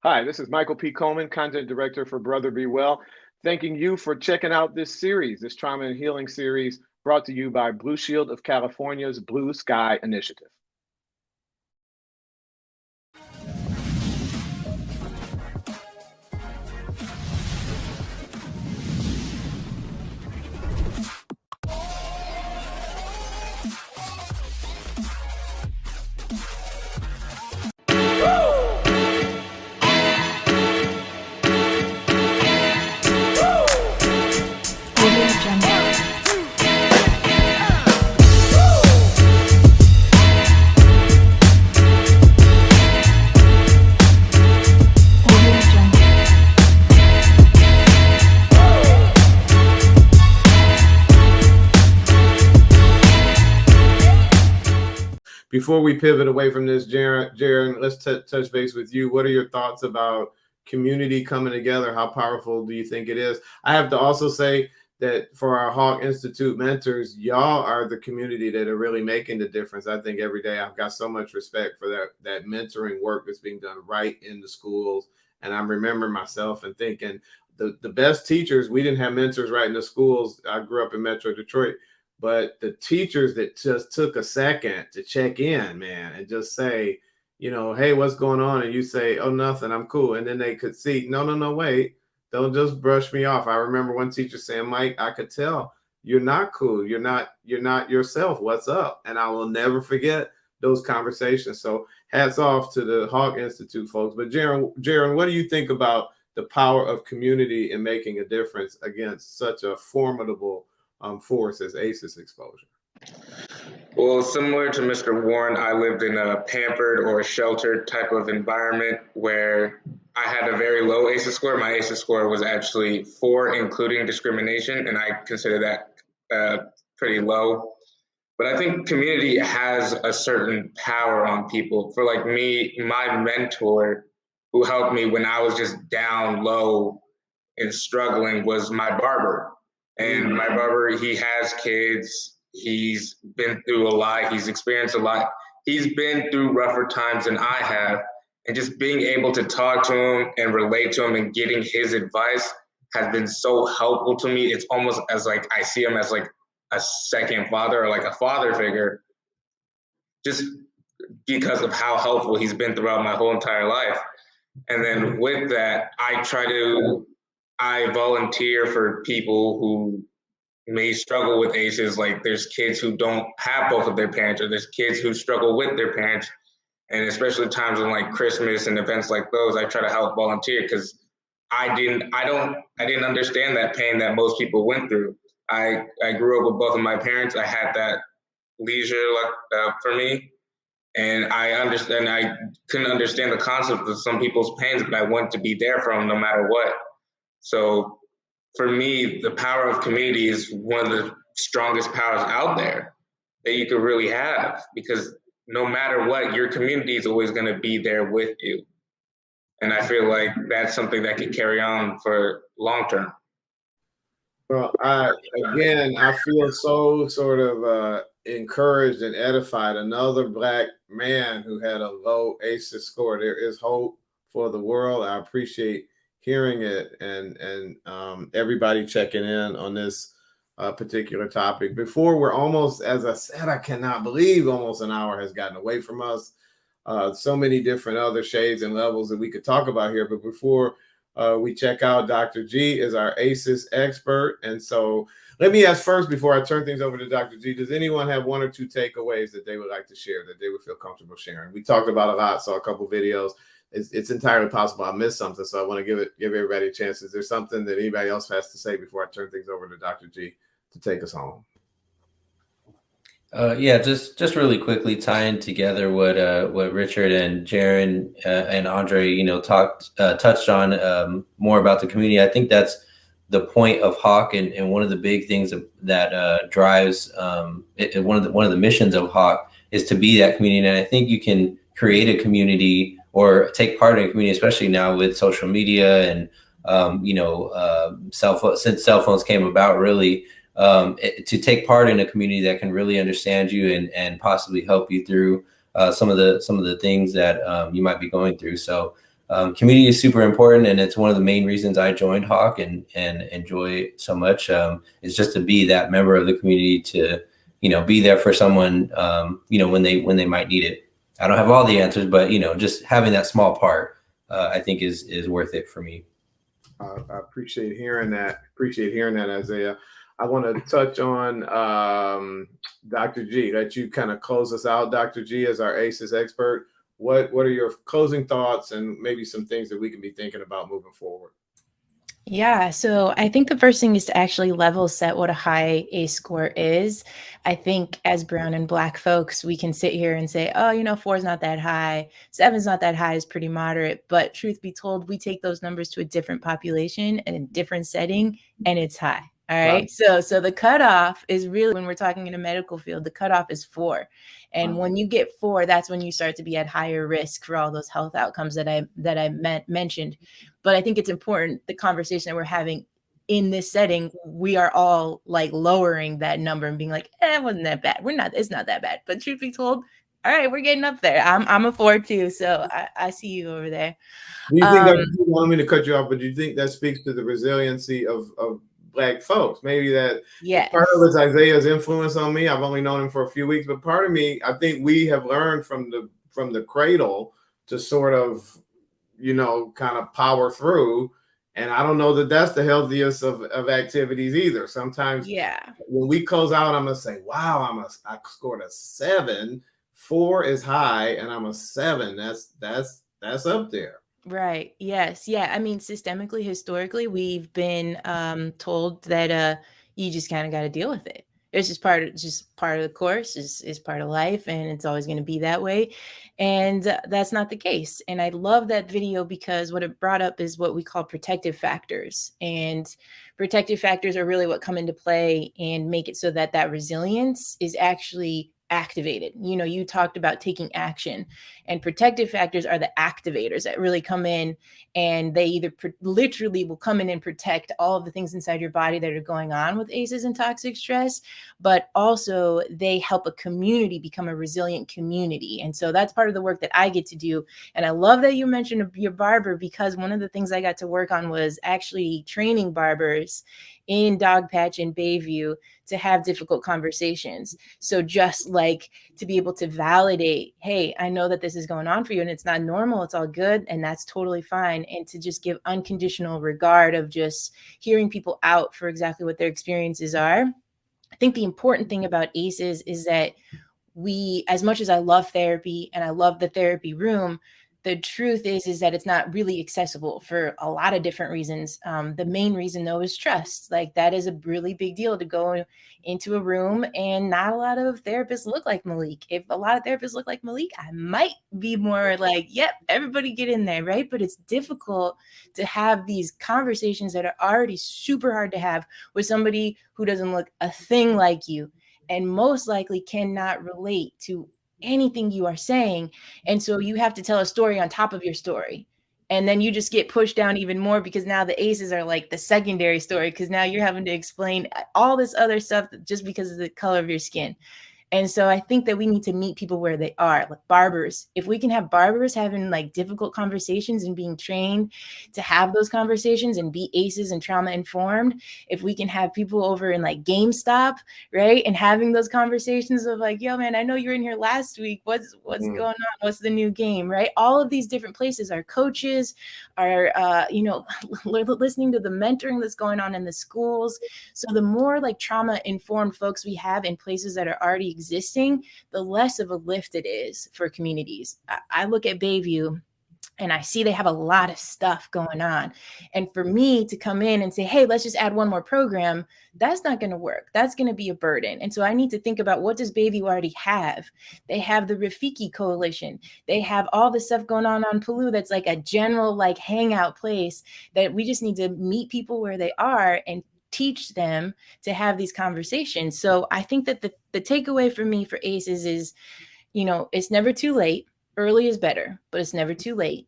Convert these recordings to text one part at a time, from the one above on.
Hi, this is Michael P. Coleman, Content Director for Brother Be Well. Thanking you for checking out this series, this trauma and healing series brought to you by Blue Shield of California's Blue Sky Initiative. Before we pivot away from this, Jaron, let's touch base with you. What are your thoughts about community coming together? How powerful do you think it is? I have to also say that for our Hawk Institute mentors, y'all are the community that are really making the difference. I think every day I've got so much respect for that mentoring work that's being done right in the schools. And I'm remembering myself and thinking the best teachers, we didn't have mentors right in the schools. I grew up in Metro Detroit. But the teachers that just took a second to check in, man, and just say, hey, what's going on? And you say, oh, nothing, I'm cool. And then they could see, no, wait, don't just brush me off. I remember one teacher saying, Mike, I could tell you're not cool. You're not yourself. What's up? And I will never forget those conversations. So hats off to the Hawk Institute folks. But Jaron, what do you think about the power of community in making a difference against such a formidable force as ACEs exposure? Well, similar to Mr. Warren, I lived in a pampered or sheltered type of environment where I had a very low ACEs score. My ACEs score was actually 4, including discrimination, and I consider that pretty low. But I think community has a certain power on people. For like me, my mentor who helped me when I was just down low and struggling was my barber. And my barber, he has kids. He's been through a lot. He's experienced a lot. He's been through rougher times than I have. And just being able to talk to him and relate to him and getting his advice has been so helpful to me. It's almost as like I see him as like a second father or like a father figure, just because of how helpful he's been throughout my whole entire life. And then with that, I volunteer for people who may struggle with ACEs. Like there's kids who don't have both of their parents, or there's kids who struggle with their parents. And especially times when like Christmas and events like those, I try to help volunteer because I didn't understand that pain that most people went through. I grew up with both of my parents. I had that leisure for me. And I couldn't understand the concept of some people's pains, but I wanted to be there for them no matter what. So for me, the power of community is one of the strongest powers out there that you could really have, because no matter what, your community is always going to be there with you. And I feel like that's something that can carry on for long term. Well, I feel so sort of encouraged and edified. Another Black man who had a low ACEs score. There is hope for the world. I appreciate hearing it and everybody checking in on this particular topic. Before we're almost, as I said, I cannot believe almost an hour has gotten away from us. So many different other shades and levels that we could talk about here. But before we check out, Dr. G is our ACEs expert. And so let me ask first, before I turn things over to Dr. G, does anyone have 1 or 2 takeaways that they would like to share, that they would feel comfortable sharing? We talked about a lot, saw a couple videos. It's entirely possible I missed something, so I want to give everybody a chance. Is there something that anybody else has to say before I turn things over to Dr. G to take us home? Yeah, just really quickly tying together what Richard and Jaron and Andre, touched on more about the community. I think that's the point of Hawk, and one of the big things that drives one of the missions of Hawk is to be that community. And I think you can create a community or take part in a community, especially now with social media and since cell phones came about, really. To take part in a community that can really understand you and possibly help you through some of the things that you might be going through. So community is super important, and it's one of the main reasons I joined Hawk and enjoy it so much. Is just to be that member of the community, to be there for someone when they might need it. I don't have all the answers, but just having that small part, I think is worth it for me. I appreciate hearing that. Isaiah. I want to touch on Dr. G. Let you kind of close us out, Dr. G, as our ACEs expert. What are your closing thoughts and maybe some things that we can be thinking about moving forward? Yeah, so I think the first thing is to actually level set what a high ACE score is. I think as brown and black folks, we can sit here and say, oh, 4 is not that high, 7 is not that high, is pretty moderate. But truth be told, we take those numbers to a different population and a different setting, and it's high. All right. So the cutoff is really, when we're talking in a medical field, the cutoff is 4. And when you get 4, that's when you start to be at higher risk for all those health outcomes that I mentioned. But I think it's important, the conversation that we're having in this setting, we are all like lowering that number and being like, it wasn't that bad. It's not that bad. But truth be told, all right, we're getting up there. I'm a 4 too. So I see you over there. Do you think that, you want me to cut you off, but do you think that speaks to the resiliency of Black folks? Maybe that part of it's Isaiah's influence on me. I've only known him for a few weeks, but part of me, I think we have learned from the cradle to sort of, kind of power through. And I don't know that that's the healthiest of activities either. Sometimes when we close out, I'm going to say, wow, I scored a 7. 4 is high and I'm a 7. That's up there. Right. Yes. Yeah. I mean, systemically, historically, we've been told that you just kind of got to deal with it. It's just part of the course, is part of life, and it's always going to be that way. And that's not the case. And I love that video because what it brought up is what we call protective factors. And protective factors are really what come into play and make it so that resilience is actually activated. You talked about taking action, and protective factors are the activators that really come in, and they either literally will come in and protect all of the things inside your body that are going on with ACEs and toxic stress, but also they help a community become a resilient community. And so that's part of the work that I get to do. And I love that you mentioned your barber, because one of the things I got to work on was actually training barbers in Dogpatch and Bayview to have difficult conversations. So just like to be able to validate, hey, I know that this is going on for you and it's not normal, it's all good, and that's totally fine. And to just give unconditional regard of just hearing people out for exactly what their experiences are. I think the important thing about ACEs is that we, as much as I love therapy and I love the therapy room, the truth is that it's not really accessible for a lot of different reasons. The main reason, though, is trust. Like, that is a really big deal, to go into a room and not a lot of therapists look like Malik. If a lot of therapists look like Malik, I might be more like, yep, everybody get in there, right? But it's difficult to have these conversations that are already super hard to have with somebody who doesn't look a thing like you and most likely cannot relate to anything you are saying. And so you have to tell a story on top of your story. And then you just get pushed down even more, because now the ACEs are like the secondary story, because now you're having to explain all this other stuff just because of the color of your skin. And so I think that we need to meet people where they are, like barbers. If we can have barbers having like difficult conversations and being trained to have those conversations and be ACEs and trauma informed, if we can have people over in like GameStop, right, and having those conversations of like, yo, man, I know you were in here last week. What's going on? What's the new game, right? All of these different places, our coaches are, listening to the mentoring that's going on in the schools. So the more like trauma informed folks we have in places that are already existing, the less of a lift it is for communities. I look at Bayview and I see they have a lot of stuff going on. And for me to come in and say, hey, let's just add one more program, that's not going to work. That's going to be a burden. And so I need to think about, what does Bayview already have? They have the Rafiki Coalition. They have all the stuff going on Palu that's like a general like hangout place that we just need to meet people where they are and teach them to have these conversations. So I think that the takeaway for me for ACEs is, it's never too late. Early is better, but it's never too late.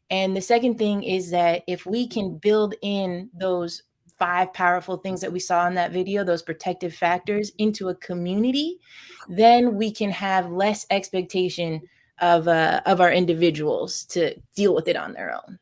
And the second thing is that if we can build in those 5 powerful things that we saw in that video, those protective factors, into a community, then we can have less expectation of our individuals to deal with it on their own.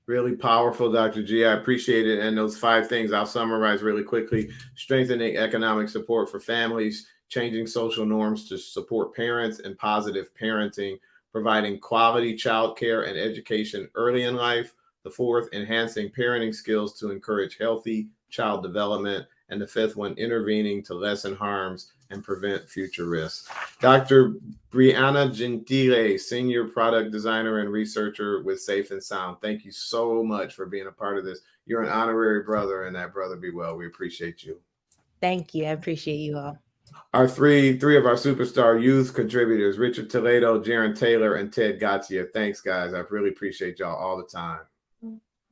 Really powerful, Dr. G. I appreciate it. And those 5 things I'll summarize really quickly: strengthening economic support for families, changing social norms to support parents and positive parenting, providing quality childcare and education early in life. The 4th, enhancing parenting skills to encourage healthy child development. And the 5th one, intervening to lessen harms and prevent future risks. Dr. Brianna Gentile, Senior Product Designer and Researcher with Safe and Sound. Thank you so much for being a part of this. You're an honorary brother, and that brother be well. We appreciate you. Thank you. I appreciate you all. Our three of our superstar youth contributors, Richard Toledo, Jaron Taylor, and Ted Gatia. Thanks, guys. I really appreciate y'all all the time.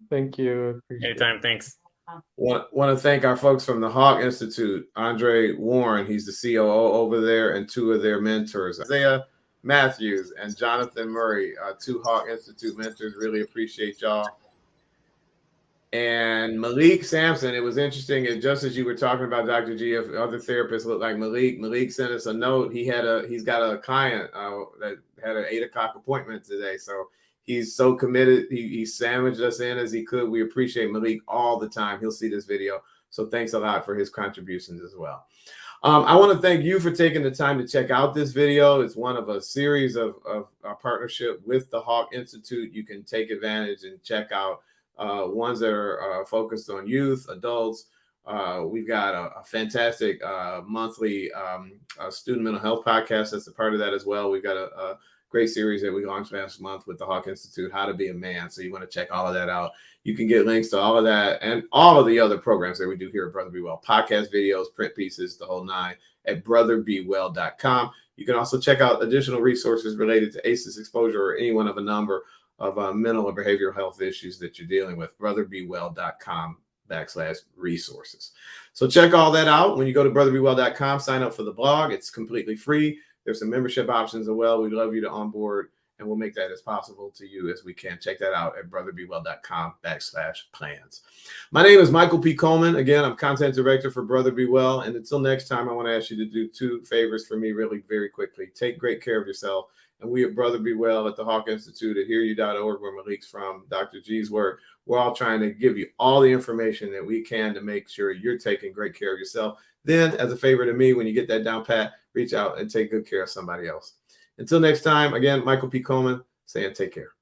Thank you. Anytime. Thanks. Want to thank our folks from the Hawk Institute, Andre Warren, he's the COO over there, and 2 of their mentors, Isaiah Matthews and Jonathan Murray, 2 Hawk Institute mentors. Really appreciate y'all. And Malik Sampson, it was interesting, and just as you were talking about Dr. G, if other therapists look like Malik sent us a note. He's got a client that had an 8 o'clock appointment today, so he's so committed. He sandwiched us in as he could. We appreciate Malik all the time. He'll see this video. So thanks a lot for his contributions as well. I want to thank you for taking the time to check out this video. It's one of a series of our partnership with the Hawk Institute. You can take advantage and check out ones that are focused on youth, adults. We've got a fantastic monthly student mental health podcast that's a part of that as well. We've got a great series that we launched last month with the Hawk Institute, How to Be a Man. So you want to check all of that out. You can get links to all of that and all of the other programs that we do here at Brother Be Well, podcast videos, print pieces, the whole 9 at brotherbewell.com. You can also check out additional resources related to ACEs exposure or any one of a number of mental or behavioral health issues that you're dealing with. brotherbewell.com/resources. So check all that out. When you go to brotherbewell.com, sign up for the blog. It's completely free. There's some membership options as well. We'd love you to onboard, and we'll make that as possible to you as we can. Check that out at brotherbewell.com/plans. My name is Michael P. Coleman. Again, I'm content director for Brother Be Well. And until next time, I want to ask you to do 2 favors for me really very quickly. Take great care of yourself. And we at Brother Be Well at the Hawk Institute at hearyou.org, where Malik's from, Dr. G's work, we're all trying to give you all the information that we can to make sure you're taking great care of yourself. Then, as a favor to me, when you get that down pat, reach out and take good care of somebody else. Until next time, again, Michael P. Coleman saying take care.